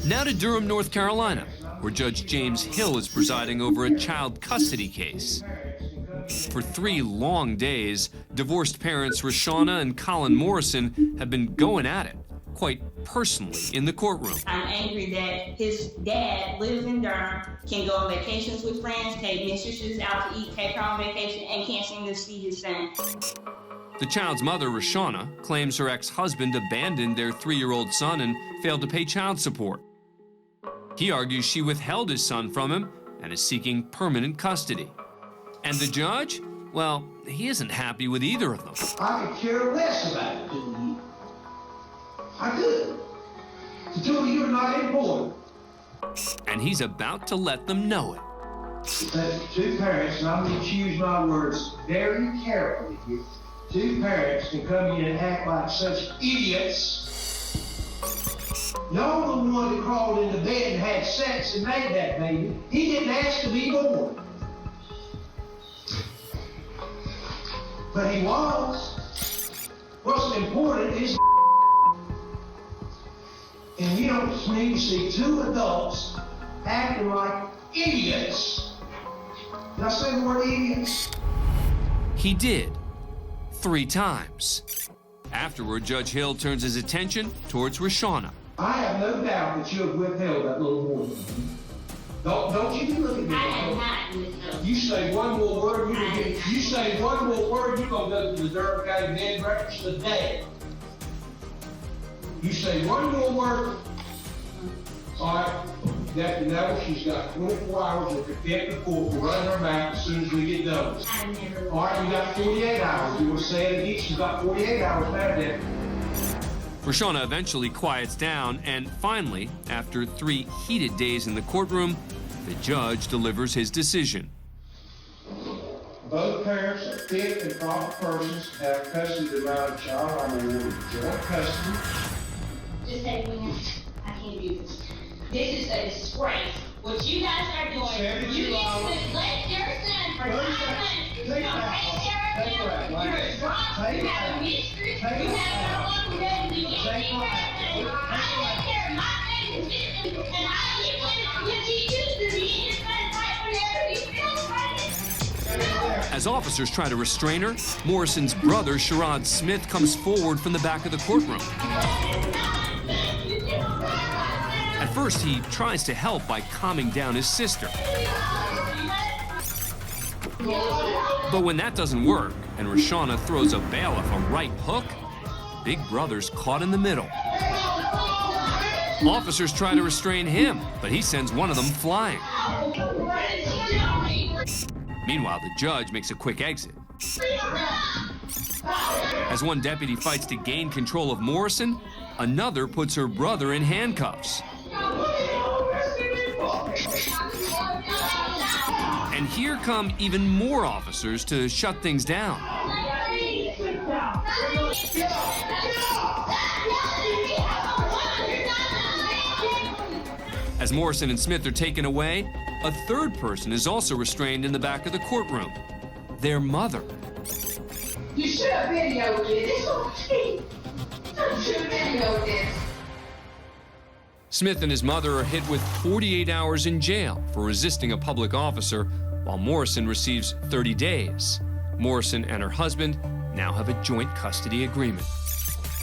Now to Durham, North Carolina, where Judge James Hill is presiding over a child custody case. For 3 long days, divorced parents Rashawna and Colin Morrison have been going at it, quite personally, in the courtroom. I'm angry that his dad lives in Durham, can go on vacations with friends, take mistresses out to eat, take her on vacation, and can't seem to see his son. The child's mother, Rashawna, claims her ex-husband abandoned their 3-year-old son and failed to pay child support. He argues she withheld his son from him and is seeking permanent custody. And the judge? Well, he isn't happy with either of them. I could care less about it, dude. I could. To tell you you're not important. And he's about to let them know it. That's 2 parents, and I'm going to choose my words very carefully here. 2 parents can come in and act like such idiots. Y'all the one that crawled into bed and had sex and made that baby. He didn't ask to be born. But he was. What's important is and you don't need to see 2 adults acting like idiots. Did I say the word idiots? He did. 3 times. Afterward, Judge Hill turns his attention towards Rashawna. I have no doubt that you have withheld that little boy. Don't you be looking at me. I have not withheld. You say one more word, you say one more word, you're gonna go to the Durham County bed and breakfast today. You say one more word. All right, Deputy Neville, she's got 24 hours of contempt of court for running her mouth as soon as we get done. All right, you got 48 hours. You want to say it again? She's got 48 hours now, Deputy. Rashawna eventually quiets down, and finally, after 3 heated days in the courtroom, the judge delivers his decision. Both parents are fit and proper persons to have custody of the minor child. I'm awarded joint custody. Just say, William, I can't do this. This is a disgrace. What you guys are doing, you need to let your son for 9 months come right there. You're a drunk, you have a mistress, you have no one who doesn't do anything for anything. I take care of my family business, and I get with you to be in your son's life whenever you feel like. As officers try to restrain her, Morrison's brother, Sherrod Smith, comes forward from the back of the courtroom. At first, he tries to help by calming down his sister. But when that doesn't work, and Rashawna throws a bailiff a right hook, Big Brother's caught in the middle. Officers try to restrain him, but he sends one of them flying. Meanwhile, the judge makes a quick exit. As one deputy fights to gain control of Morrison, another puts her brother in handcuffs. And here come even more officers to shut things down. As Morrison and Smith are taken away, a 3rd person is also restrained in the back of the courtroom. Their mother. You should have videoed this. You should have videoed this. Smith and his mother are hit with 48 hours in jail for resisting a public officer, while Morrison receives 30 days. Morrison and her husband now have a joint custody agreement.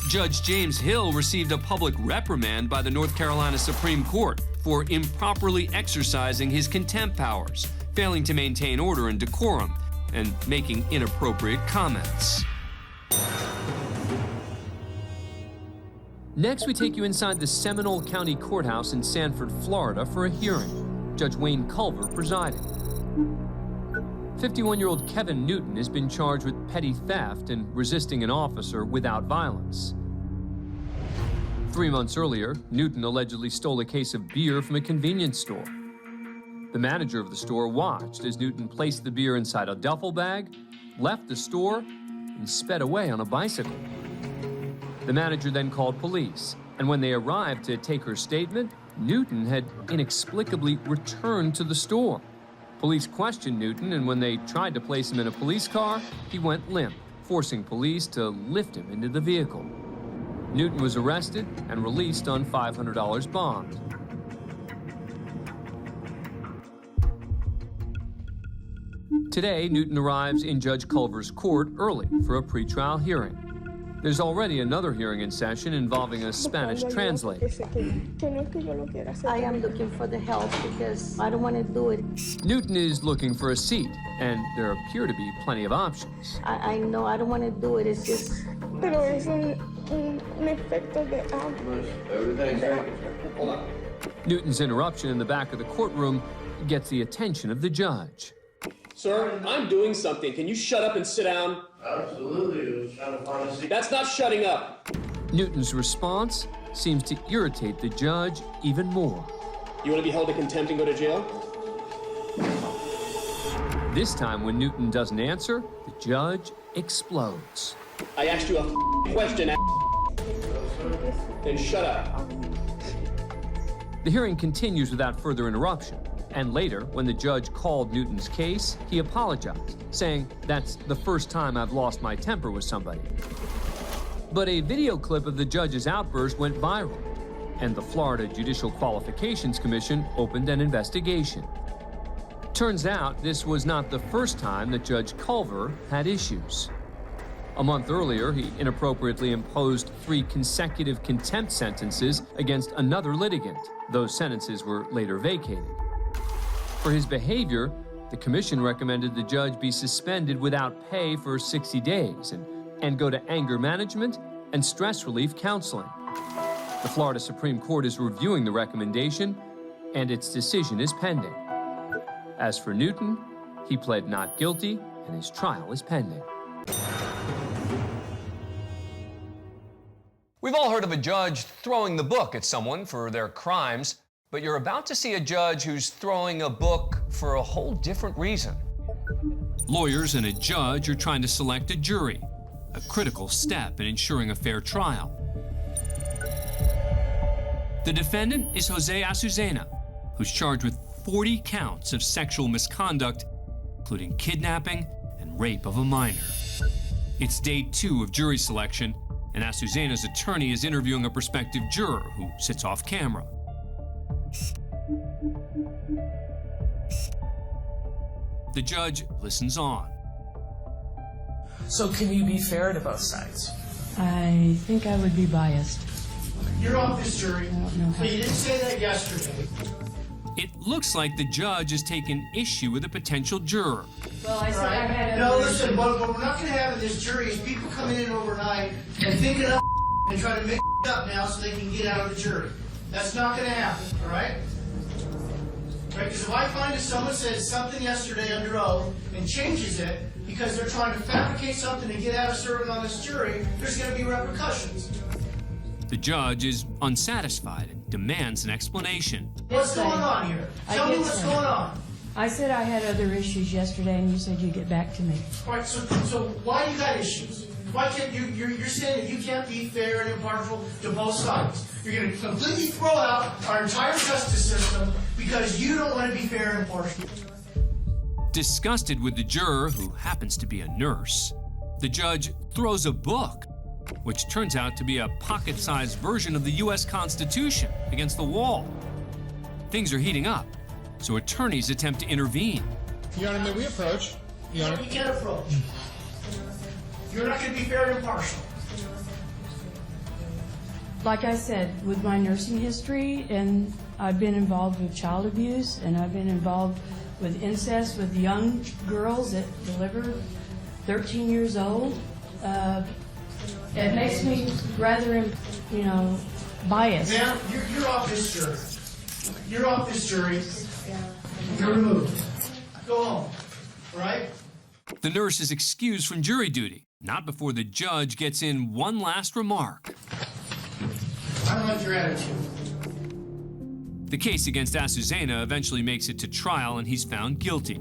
Judge James Hill received a public reprimand by the North Carolina Supreme Court for improperly exercising his contempt powers, failing to maintain order and decorum, and making inappropriate comments. Next, we take you inside the Seminole County Courthouse in Sanford, Florida, for a hearing. Judge Wayne Culver presiding. 51-year-old Kevin Newton has been charged with petty theft and resisting an officer without violence. 3 months earlier, Newton allegedly stole a case of beer from a convenience store. The manager of the store watched as Newton placed the beer inside a duffel bag, left the store, and sped away on a bicycle. The manager then called police, and when they arrived to take her statement, Newton had inexplicably returned to the store. Police questioned Newton, and when they tried to place him in a police car, he went limp, forcing police to lift him into the vehicle. Newton was arrested and released on $500 bond. Today, Newton arrives in Judge Culver's court early for a pretrial hearing. There's already another hearing in session involving a Spanish translator. I am looking for the help because I don't want to do it. Newton is looking for a seat, and there appear to be plenty of options. I know I don't want to do it. It's just... Pero es un efecto de Newton's interruption in the back of the courtroom gets the attention of the judge. Sir, I'm doing something. Can you shut up and sit down? Absolutely. I was trying to find a seat. That's not shutting up. Newton's response seems to irritate the judge even more. You want to be held in contempt and go to jail? This time, when Newton doesn't answer, the judge explodes. I asked you a question. Then shut up. The hearing continues without further interruption. And later, when the judge called Newton's case, he apologized, saying, "That's the first time I've lost my temper with somebody." But a video clip of the judge's outburst went viral, and the Florida Judicial Qualifications Commission opened an investigation. Turns out this was not the first time that Judge Culver had issues. A month earlier, he inappropriately imposed 3 consecutive contempt sentences against another litigant. Those sentences were later vacated. For his behavior, the commission recommended the judge be suspended without pay for 60 days and go to anger management and stress relief counseling. The Florida Supreme Court is reviewing the recommendation, and its decision is pending. As for Newton, he pled not guilty, and his trial is pending. We've all heard of a judge throwing the book at someone for their crimes, but you're about to see a judge who's throwing a book for a whole different reason. Lawyers and a judge are trying to select a jury, a critical step in ensuring a fair trial. The defendant is Jose Azucena, who's charged with 40 counts of sexual misconduct, including kidnapping and rape of a minor. It's day 2 of jury selection, and Azucena's attorney is interviewing a prospective juror who sits off camera. The judge listens on. So can you be fair to both sides? I think I would be biased. You're off this jury. know. But you didn't say that yesterday. It looks like the judge has taken issue with a potential juror. Well, I said I had No, listen, what we're not going to have in this jury is people coming in overnight and thinking up and trying to make up now so they can get out of the jury. That's not going to happen, all right? Right? Because if I find that someone said something yesterday under oath and changes it because they're trying to fabricate something to get out of serving on this jury, there's going to be repercussions. The judge is unsatisfied and demands an explanation. What's going on here? Tell me what's going on. I said I had other issues yesterday, and you said you'd get back to me. All right, so why you got issues? Why can't you're saying that you can't be fair and impartial to both sides? You're going to completely throw out our entire justice system because you don't want to be fair and impartial. Disgusted with the juror, who happens to be a nurse, the judge throws a book, which turns out to be a pocket-sized version of the U.S. Constitution, against the wall. Things are heating up, so attorneys attempt to intervene. Your Honor, may we approach? Your Honor. We can't approach. You're not going to be fair and impartial. Like I said, with my nursing history, and I've been involved with child abuse, and I've been involved with incest with young girls that deliver 13 years old. It makes me rather, biased. Ma'am, you're off this jury. You're off this jury. You're removed. Go home. All right? The nurse is excused from jury duty, not before the judge gets in one last remark. I don't like your attitude. The case against Azucena eventually makes it to trial, and he's found guilty.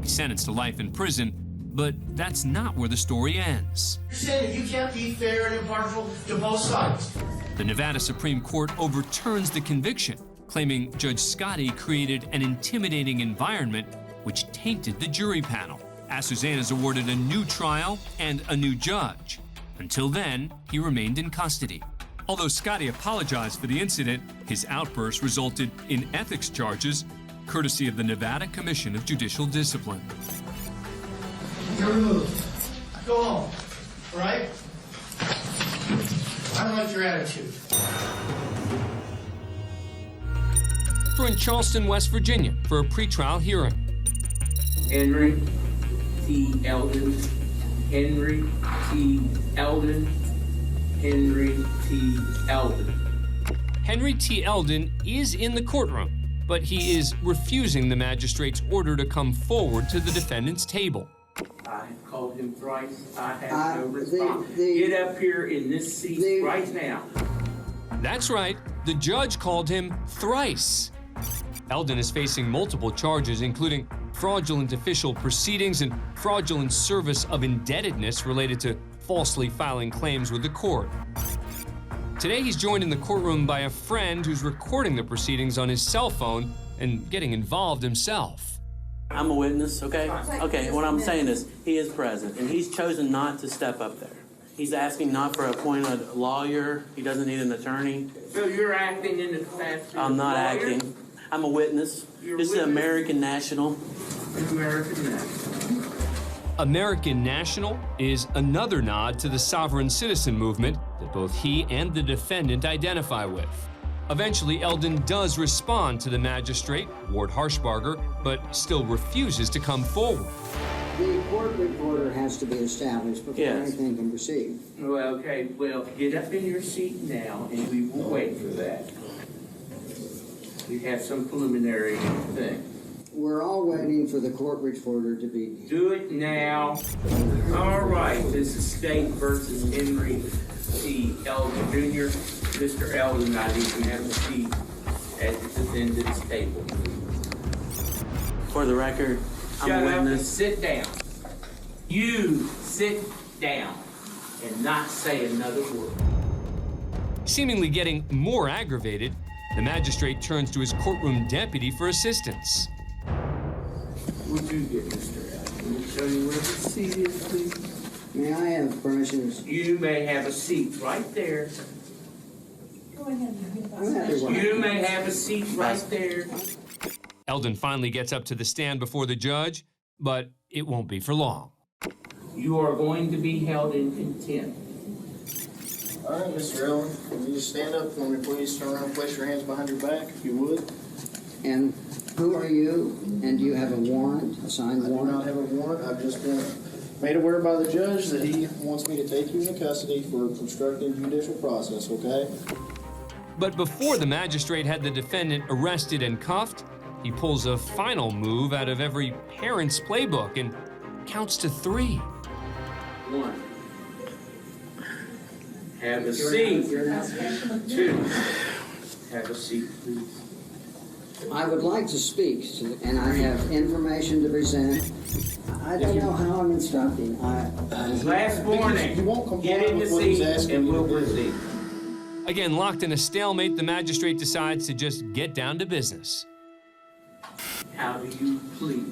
He's sentenced to life in prison, but that's not where the story ends. You're saying that you can't be fair and impartial to both sides. The Nevada Supreme Court overturns the conviction, claiming Judge Scotti created an intimidating environment which tainted the jury panel. Azucena is awarded a new trial and a new judge. Until then, he remained in custody. Although Scotti apologized for the incident, his outburst resulted in ethics charges courtesy of the Nevada Commission of Judicial Discipline. You're removed. Go home. All right? I don't like your attitude. We're in Charleston, West Virginia for a pretrial hearing. Henry T. Eldon. Henry T. Eldon. Henry T. Eldon. Henry T. Eldon is in the courtroom, but he is refusing the magistrate's order to come forward to the defendant's table. I have called him thrice. I have no response. Get up here in this seat right now. That's right, the judge called him thrice. Eldon is facing multiple charges, including fraudulent official proceedings and fraudulent service of indebtedness related to falsely filing claims with the court. Today, he's joined in the courtroom by a friend who's recording the proceedings on his cell phone and getting involved himself. I'm a witness, okay? Okay, what I'm saying is, he is present, and he's chosen not to step up there. He's asking not for an appointed lawyer. He doesn't need an attorney. So you're acting in the capacity I'm not of lawyer? acting. I'm a witness. You're This is witness? American National. American National. American National is another nod to the sovereign citizen movement that both he and the defendant identify with. Eventually, Eldon does respond to the magistrate, Ward Harshbarger, but still refuses to come forward. The court reporter has to be established before anything can proceed. Well, okay, well, get up in your seat now, and we will wait for that. You have some preliminary thing. We're all waiting for the court reporter to be... Do it now. All right, this is State versus Henry T. Eldon Jr. Mr. Eldon, I need to have a seat at the defendant's table. For the record, I'm Shut a up and witness. sit down. You sit down and not say another word. Seemingly getting more aggravated, the magistrate turns to his courtroom deputy for assistance. Would you get Mr. Eldon? Let me show you where the seat is, please. May I have permission? You may have a seat right there. I'm happy with You may have a seat right there. Eldon finally gets up to the stand before the judge, but it won't be for long. You are going to be held in contempt. All right, Mr. Eldon, can you just stand up for me, please? Turn around and place your hands behind your back, if you would. And who are you? And do you have a warrant, a signed warrant? I do not have a warrant. I've just been made aware by the judge that he wants me to take you into custody for obstructing judicial process, okay? But before the magistrate had the defendant arrested and cuffed, he pulls a final move out of every parent's playbook and counts to 3. 1. Have a seat. 2. Have a seat, please. I would like to speak, and I have information to present. I don't know how I'm instructing. Last warning. Get in the seat and we'll proceed. Again, locked in a stalemate, the magistrate decides to just get down to business. How do you plead?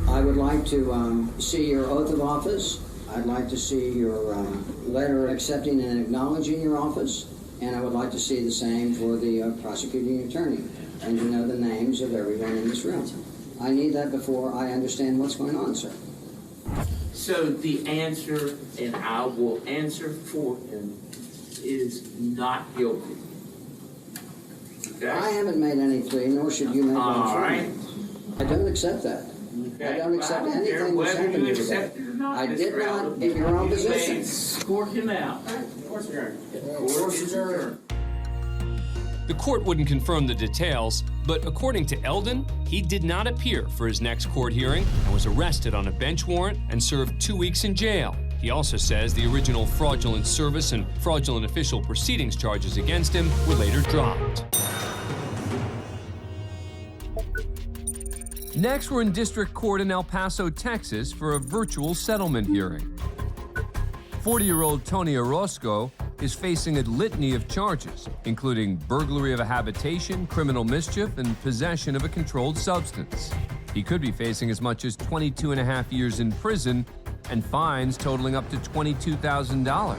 I would like to see your oath of office. I'd like to see your letter accepting and acknowledging your office. And I would like to see the same for the prosecuting attorney, and to know the names of everyone in this room. I need that before I understand what's going on, sir. So the answer, and I will answer for him, is not guilty. Okay? I haven't made any plea, nor should you make one All for right. me. I don't accept that. Okay. I don't accept Well, I don't care anything that's whether happened you to you today. accept it or not, I Mr. did not Eldon. in your own You position. may escort him out. Court is adjourned. The court wouldn't confirm the details, but according to Eldon, he did not appear for his next court hearing and was arrested on a bench warrant and served 2 weeks in jail. He also says the original fraudulent service and fraudulent official proceedings charges against him were later dropped. Next, we're in district court in El Paso, Texas for a virtual settlement hearing. 40-year-old Tony Orozco is facing a litany of charges, including burglary of a habitation, criminal mischief, and possession of a controlled substance. He could be facing as much as 22.5 years in prison and fines totaling up to $22,000.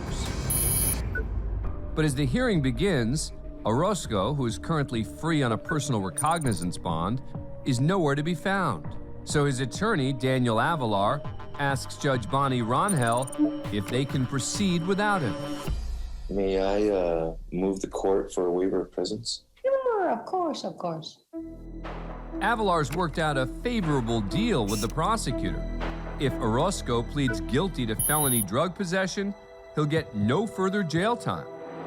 But as the hearing begins, Orozco, who is currently free on a personal recognizance bond, is nowhere to be found. So his attorney, Daniel Avalar, asks Judge Bonnie Ronhell if they can proceed without him. May I move the court for a waiver of presence? Sure, of course, of course. Avalar's worked out a favorable deal with the prosecutor. If Orozco pleads guilty to felony drug possession, he'll get no further jail time.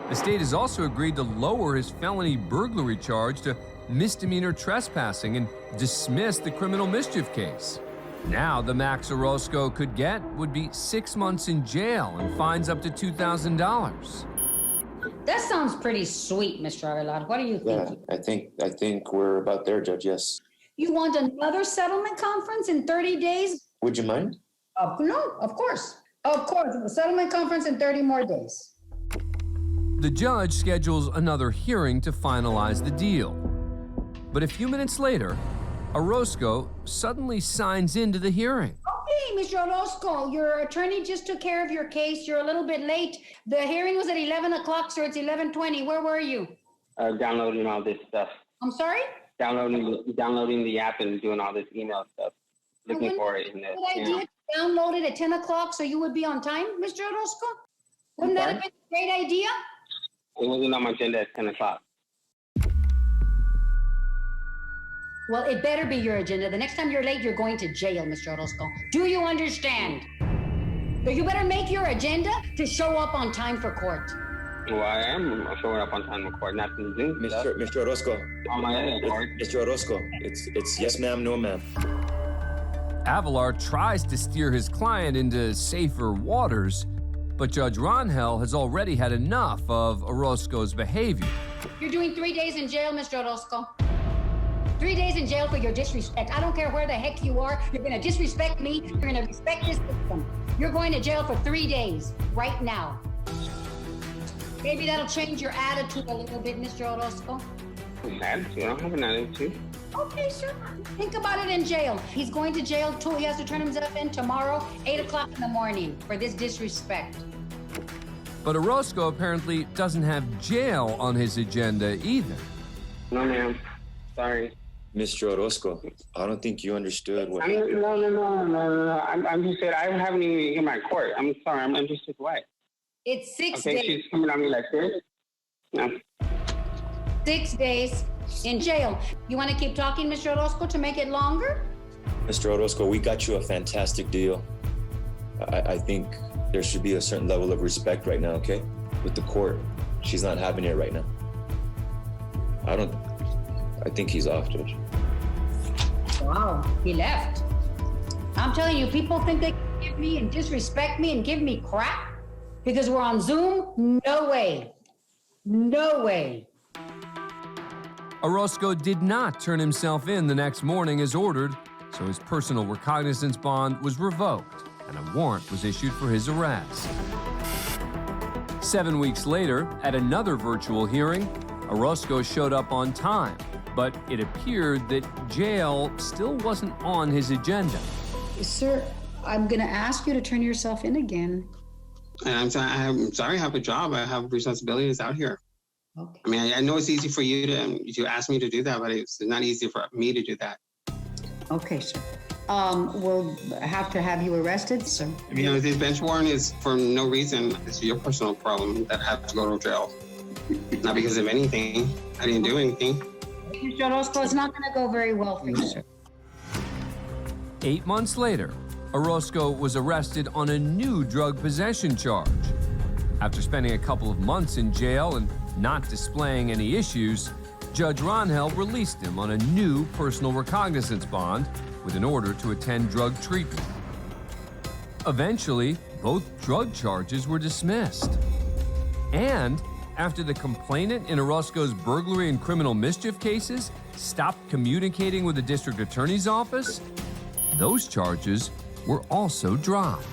The state has also agreed to lower his felony burglary charge to misdemeanor trespassing and dismiss the criminal mischief case. Now, the max Orozco could get would be 6 months in jail and fines up to $2,000. That sounds pretty sweet, Mr. Aguilar. What do you think? Yeah, I think we're about there, Judge, yes. You want another settlement conference in 30 days? Would you mind? No, of course. Of course, a settlement conference in 30 more days. The judge schedules another hearing to finalize the deal. But a few minutes later, Orozco suddenly signs into the hearing. Okay, Mr. Orozco, your attorney just took care of your case. You're a little bit late. The hearing was at 11 o'clock, sir. It's 11:20. Where were you? Downloading all this stuff. I'm sorry? Downloading the app and doing all this email stuff. Looking for it. Good idea to download it at 10 o'clock so you would be on time, Mr. Orozco? Wouldn't that have been a great idea? It wasn't on my agenda at 10 o'clock. Well, it better be your agenda. The next time you're late, you're going to jail, Mr. Orozco. Do you understand? So you better make your agenda to show up on time for court. Well, I am showing up on time for court, not in Zoom. Mr. Orozco. On my own court. Mr. Orozco, it's yes ma'am, no ma'am. Avalar tries to steer his client into safer waters, but Judge Ronhell has already had enough of Orozco's behavior. You're doing 3 days in jail, Mr. Orozco. 3 days in jail for your disrespect. I don't care where the heck you are. You're going to disrespect me. You're going to respect this system. You're going to jail for 3 days right now. Maybe that'll change your attitude a little bit, Mr. Orozco. Attitude? I don't have an attitude. Okay, sir. Think about it in jail. He's going to jail too. He has to turn himself in tomorrow, 8 o'clock in the morning for this disrespect. But Orozco apparently doesn't have jail on his agenda either. No, ma'am. Sorry. Mr. Orozco, I don't think you understood what... No. I'm just saying, I haven't even in my court. I'm sorry, I'm just his wife. It's 6 days. days. She's coming on me like this? No. 6 days in jail. You want to keep talking, Mr. Orozco, to make it longer? Mr. Orozco, we got you a fantastic deal. I think there should be a certain level of respect right now, okay? With the court. She's not having it right now. I think he's off, Judge. Wow, he left. I'm telling you, people think they can give me and disrespect me and give me crap because we're on Zoom? No way. No way. Orozco did not turn himself in the next morning as ordered, so his personal recognizance bond was revoked and a warrant was issued for his arrest. 7 weeks later, at another virtual hearing, Orozco showed up on time, but it appeared that jail still wasn't on his agenda. Sir, I'm going to ask you to turn yourself in again. And I'm sorry, I have a job. I have responsibilities out here. Okay. I mean, I know it's easy for you to ask me to do that, but it's not easy for me to do that. Okay, sir. We'll have to have you arrested, sir. You know, this bench warrant is for no reason. It's your personal problem that I have to go to jail. Not because of anything. I didn't do anything. Mr. Orozco, it's not going to go very well for you, sir. 8 months later, Orozco was arrested on a new drug possession charge. After spending a couple of months in jail and not displaying any issues, Judge Ronhell released him on a new personal recognizance bond with an order to attend drug treatment. Eventually, both drug charges were dismissed. And after the complainant in Orozco's burglary and criminal mischief cases stopped communicating with the district attorney's office, those charges were also dropped.